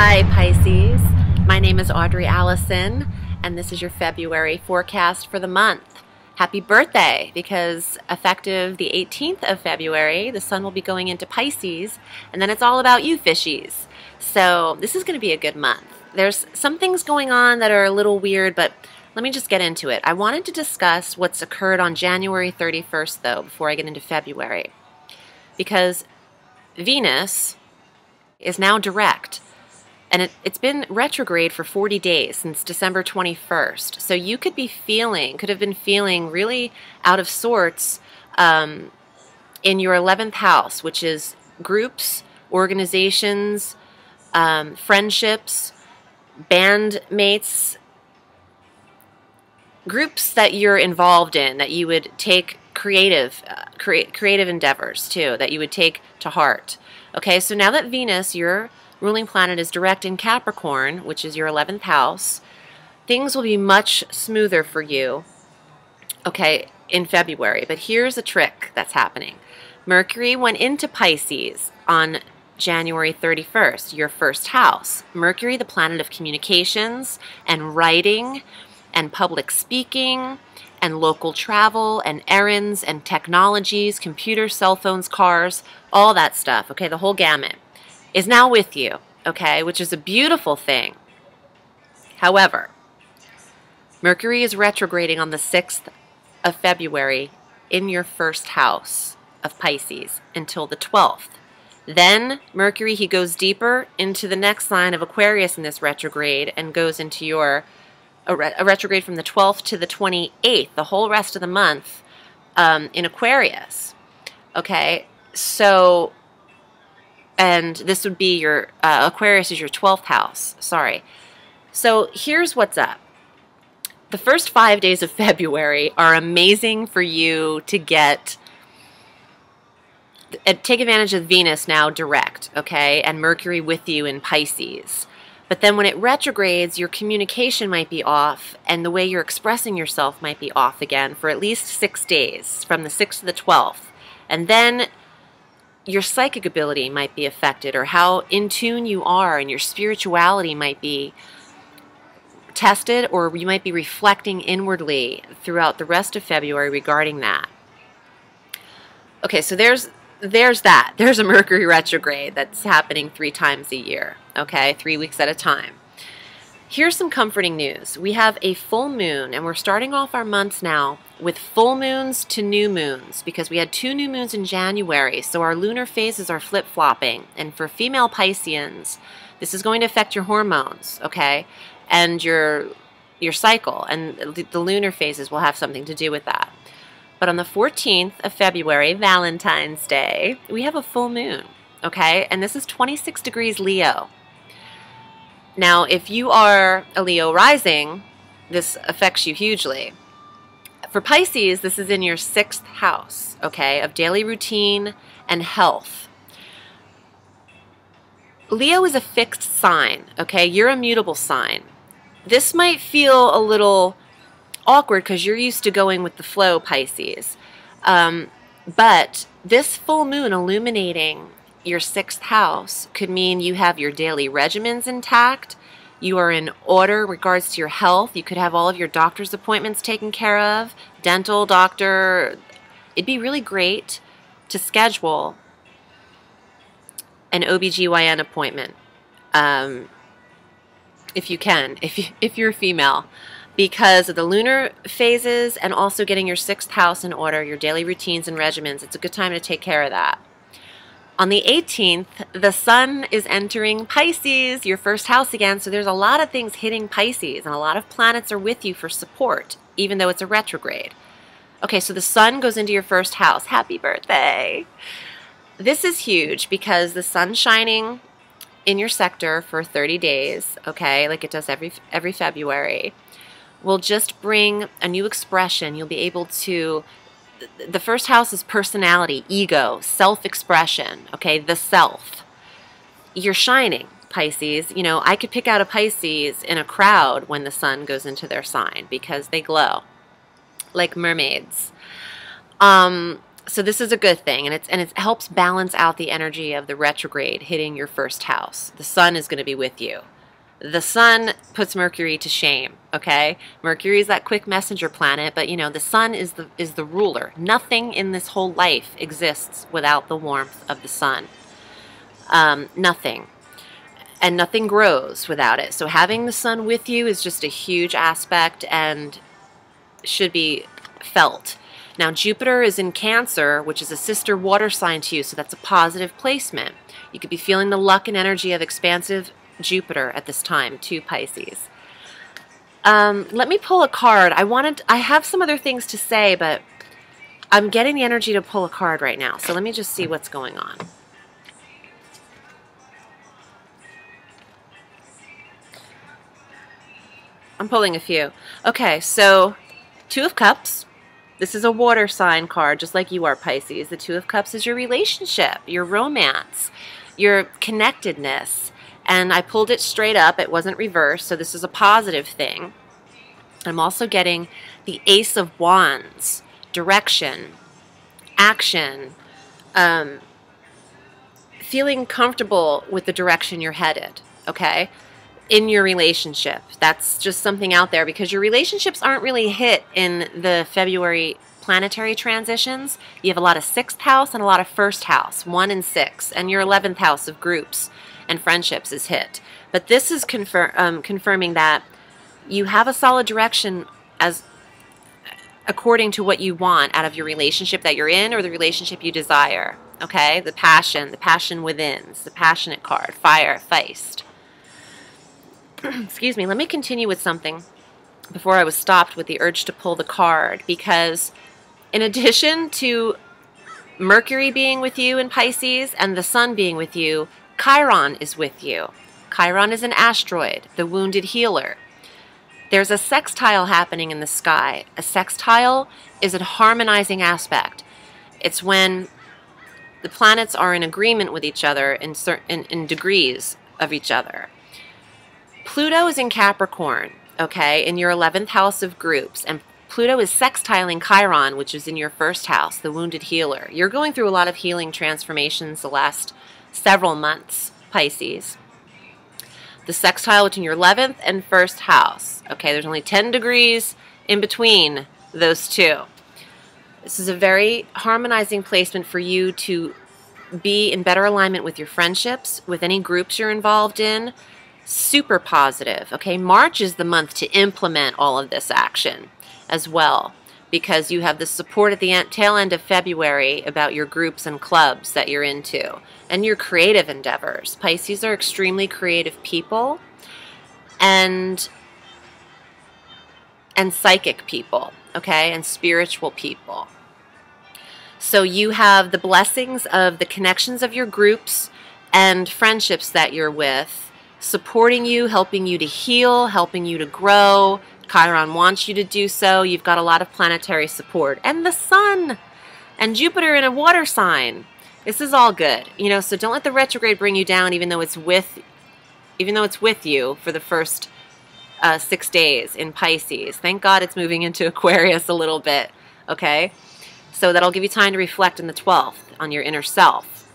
Hi Pisces, my name is Audrey Alison, and this is your February forecast for the month. Happy birthday, because effective the 18th of February, the sun will be going into Pisces, and then it's all about you fishies. So this is going to be a good month. There's some things going on that are a little weird, but let me just get into it. I wanted to discuss what's occurred on January 31st, though, before I get into February, because Venus is now direct. And it's been retrograde for 40 days since December 21st. So you could have been feeling really out of sorts in your 11th house, which is groups, organizations, friendships, bandmates, groups that you're involved in, that you would take creative endeavors too, that you would take to heart. Okay, so now that Venus, your ruling planet, is direct in Capricorn, which is your 11th house, things will be much smoother for you, okay, in February. But here's a trick that's happening. Mercury went into Pisces on January 31st, your first house. Mercury, the planet of communications and writing and public speaking and local travel and errands and technologies, computers, cell phones, cars, all that stuff, okay, the whole gamut, is now with you, okay, which is a beautiful thing. However, Mercury is retrograding on the 6th of February in your first house of Pisces until the 12th. Then Mercury, he goes deeper into the next sign of Aquarius in this retrograde and goes into your a retrograde from the 12th to the 28th, the whole rest of the month in Aquarius. Okay, so, and this would be your, Aquarius is your 12th house, sorry. So here's what's up. The first 5 days of February are amazing for you to take advantage of Venus now direct, okay, and Mercury with you in Pisces. But then when it retrogrades, your communication might be off, and the way you're expressing yourself might be off again for at least 6 days, from the 6th to the 12th. And then your psychic ability might be affected, or how in tune you are, and your spirituality might be tested, or you might be reflecting inwardly throughout the rest of February regarding that. Okay, so there's that. There's a Mercury retrograde that's happening 3 times a year, okay, 3 weeks at a time. Here's some comforting news. We have a full moon, and we're starting off our months now with full moons to new moons, because we had 2 new moons in January, so our lunar phases are flip-flopping. And for female Pisceans, this is going to affect your hormones, okay, and your cycle, and the lunar phases will have something to do with that. But on the 14th of February, Valentine's Day, we have a full moon, okay? And this is 26 degrees Leo. Now, if you are a Leo rising, this affects you hugely. For Pisces, this is in your 6th house, okay, of daily routine and health. Leo is a fixed sign, okay? You're a mutable sign. This might feel a little awkward because you're used to going with the flow, Pisces. But this full moon illuminating your 6th house could mean you have your daily regimens intact, you are in order in regards to your health, you could have all of your doctor's appointments taken care of, dental, doctor. It'd be really great to schedule an OBGYN appointment, if you can, if you're a female, because of the lunar phases and also getting your 6th house in order, your daily routines and regimens. It's a good time to take care of that. On the 18th, the sun is entering Pisces, your first house again, so there's a lot of things hitting Pisces, and a lot of planets are with you for support, even though it's a retrograde. Okay, so the sun goes into your first house. Happy birthday! This is huge because the sun's shining in your sector for 30 days, okay, like it does every February, will just bring a new expression. You'll be able to, the first house is personality, ego, self-expression, okay, the self. You're shining, Pisces. You know, I could pick out a Pisces in a crowd when the sun goes into their sign because they glow like mermaids. So this is a good thing, and it helps balance out the energy of the retrograde hitting your first house. The sun is going to be with you. The sun puts Mercury to shame, okay? Mercury is that quick messenger planet, but you know, the sun is the ruler. Nothing in this whole life exists without the warmth of the sun. Nothing. And nothing grows without it. So having the sun with you is just a huge aspect and should be felt. Now, Jupiter is in Cancer, which is a sister water sign to you, so that's a positive placement. You could be feeling the luck and energy of expansive Jupiter at this time, too, Pisces. Let me pull a card. I have some other things to say, but I'm getting the energy to pull a card right now. So let me just see what's going on. I'm pulling a few. Okay, so Two of Cups. This is a water sign card, just like you are, Pisces. The Two of Cups is your relationship, your romance, your connectedness. And I pulled it straight up. It wasn't reversed, so this is a positive thing. I'm also getting the Ace of Wands, direction, action, feeling comfortable with the direction you're headed, okay, in your relationship. That's just something out there because your relationships aren't really hit in the February planetary transitions. You have a lot of 6th house and a lot of 1st house, 1 and 6, and your 11th house of groups and friendships is hit. But this is confirming that you have a solid direction as according to what you want out of your relationship that you're in or the relationship you desire. Okay? The passion within. It's the passionate card. Fire, Feist. Excuse me. Let me continue with something before I was stopped with the urge to pull the card, because in addition to Mercury being with you in Pisces and the sun being with you, Chiron is with you. Chiron is an asteroid, the wounded healer. There's a sextile happening in the sky. A sextile is a harmonizing aspect. It's when the planets are in agreement with each other in degrees of each other. Pluto is in Capricorn, okay, in your 11th house of groups, and Pluto is sextiling Chiron, which is in your 1st house, the wounded healer. You're going through a lot of healing transformations the last several months, Pisces. The sextile between your 11th and 1st house. Okay, there's only 10 degrees in between those two. This is a very harmonizing placement for you to be in better alignment with your friendships, with any groups you're involved in. Super positive. Okay, March is the month to implement all of this action as well, because you have the support at the tail end of February about your groups and clubs that you're into and your creative endeavors. Pisces are extremely creative people and psychic people, okay, and spiritual people. So you have the blessings of the connections of your groups and friendships that you're with supporting you, helping you to heal, helping you to grow. Chiron wants you to do so. You've got a lot of planetary support. And the sun and Jupiter in a water sign. This is all good. You know, so don't let the retrograde bring you down even though it's with you for the first 6 days in Pisces. Thank God it's moving into Aquarius a little bit, okay? So that'll give you time to reflect in the 12th on your inner self.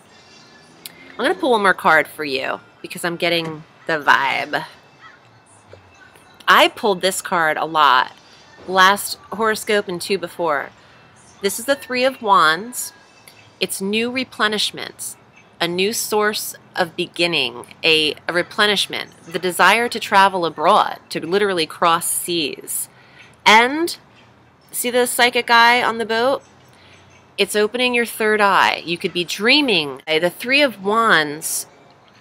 I'm going to pull one more card for you because I'm getting the vibe. I pulled this card a lot. Last horoscope and 2 before. This is the 3 of Wands. It's new replenishments, a new source of beginning, a replenishment, the desire to travel abroad, to literally cross seas. And see the psychic eye on the boat? It's opening your 3rd eye. You could be dreaming. The 3 of Wands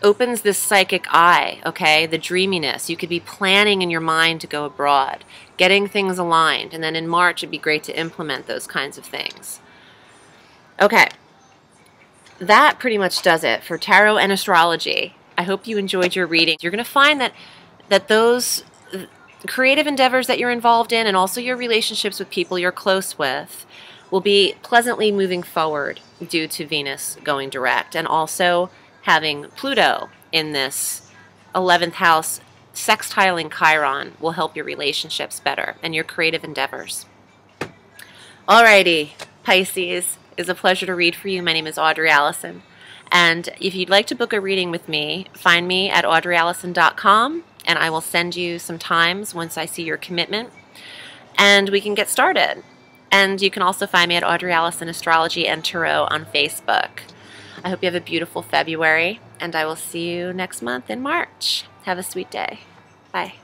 opens this psychic eye, okay, the dreaminess. You could be planning in your mind to go abroad, getting things aligned, and then in March it'd be great to implement those kinds of things. Okay, that pretty much does it for tarot and astrology. I hope you enjoyed your reading. You're going to find that those creative endeavors that you're involved in and also your relationships with people you're close with will be pleasantly moving forward due to Venus going direct and also having Pluto in this 11th house sextiling Chiron will help your relationships better and your creative endeavors. Alrighty, Pisces, is a pleasure to read for you. My name is Audrey Alison. And if you'd like to book a reading with me, find me at audreyallison.com, and I will send you some times once I see your commitment, and we can get started. And you can also find me at Audrey Allison Astrology and Tarot on Facebook. I hope you have a beautiful February, and I will see you next month in March. Have a sweet day. Bye.